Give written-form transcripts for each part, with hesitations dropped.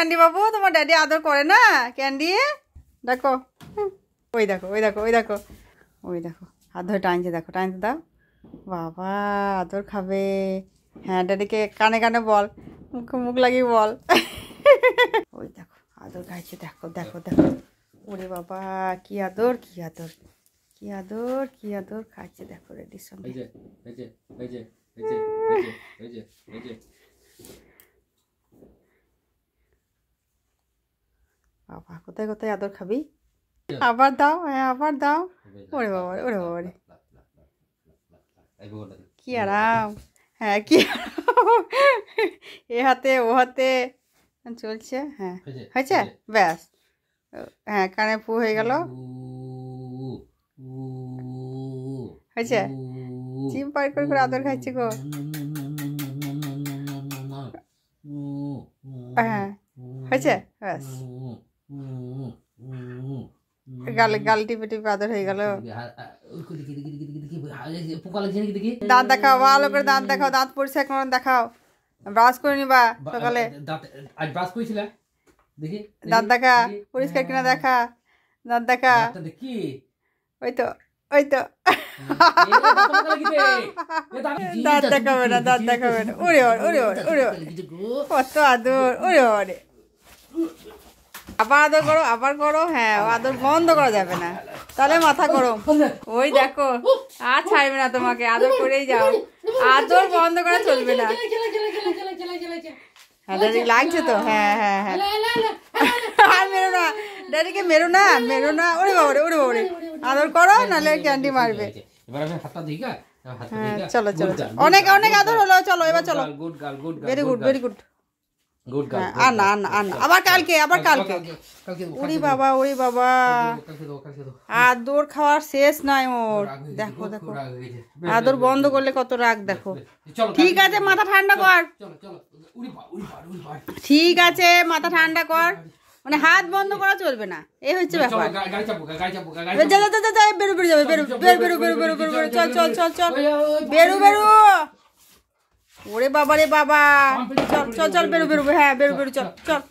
candy বাবু তোমার daddy আদর করে না ক্যান্ডি দেখো ওই দেখো ওই দেখো ওই দেখো ওই দেখো হাত ধরে টানছে দেখো টানতে দাও বাবা আদর খাবে হ্যাঁ ড্যাডিকে কানে কানে বল মুখে মুখ লাগিয়ে বল ওই দেখো আদর খাইছে দেখো দেখো দেখো ওরে বাবা কি আদর কি আদর কি আদর কি আদর খাচ্ছে দেখো রেডির সঙ্গে বাবা কোথায় কোথায় আদর খাবি আবার দাও হ্যাঁ আবার দাও ওরে বাবা ওরে বাবা রে কি আরাম হ্যাঁ কি এ হাতে ও হাতে চলছে হ্যাঁ হয়েছে ব্যাস হ্যাঁ কানে ফু হয়ে গেল হয়েছে জিম পার করে আদর খাচ্ছে গো হ্যাঁ হয়েছে ব্যাস গালে গাল টিপে টিপে আদর হয়ে গেল দাঁত দেখাও ভালো করে দাঁত দেখাও দাঁত পরিষ্কার করে দেখাও ব্রাশ করে নিবা সকালে দাঁত দেখা পরিষ্কার কিনা দেখা দাঁত দেখা ওই তো ওই তো দাঁত দেখাবে না দাঁত দেখাবে না উড়ে উড়ে উড়ে কত আদর উড়ে উড়ে আবার আদর করো আবার করো হ্যাঁ আদর বন্ধ করা যাবে না তাহলে মাথা গরম ওই দেখো আর ছাড়বে না তোমাকে আদর করেই যাও আদর বন্ধ করা চলবে না হ্যাঁ ড্যাডি লাগছে তো হ্যাঁ হ্যাঁ হ্যাঁ আর মেরো না ড্যাডিকে মেরো না ওরে বাবারে ওরে বাবারে আদর করো নাহলে ক্যান্ডি মারবে হ্যাঁ চলো চলো অনেক অনেক আদর হলো চলো এবার চলো ভেরি গুড ভেরি গুড আর না আর না আর না আবার কালকে ওরে বাবা ওরে বাবা আদর খাওয়ার শেষ নাই ওর দেখো দেখো আদর বন্ধ করলে কত রাগ দেখো ঠিক আছে মাথা ঠান্ডা কর ঠিক আছে মাথা ঠান্ডা কর মানে হাত বন্ধ করা চলবে না এই হচ্ছে ব্যাপার বেরো বেরো যাবে বেরো বেরো বেরো বেরো বেরো বেরো চল চল চল চল বেরো বেরো ওরে বাবা রে বাবা চল চল চল বেরো বেরো হ্যাঁ বেরো বেরো চল চল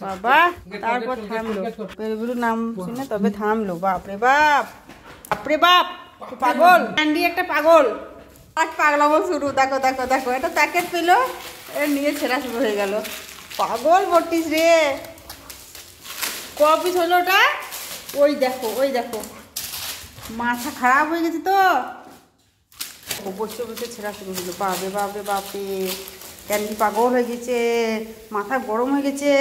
বাবা তারপর থামলো বেরো বেরো নাম শুনে তবে থামলো বাপরে বাপ বাপরে বাপ পাগল ক্যান্ডি একটা পাগল আজ পাগলামো শুরু দেখো দেখো দেখো একটা প্যাকেট পেলো এর নিয়ে ছেঁড়া শুরু হয়ে গেল পাগল বটিস রে ক পিস হলো ওটা ওই দেখো মাথা খারাপ হয়ে গেছে তো বসে বসে ছেঁড়া শুরু হলো বাপরে বাপরে বাপরে ক্যান্ডি পাগল হয়ে গেছে মাথা গরম হয়ে গেছে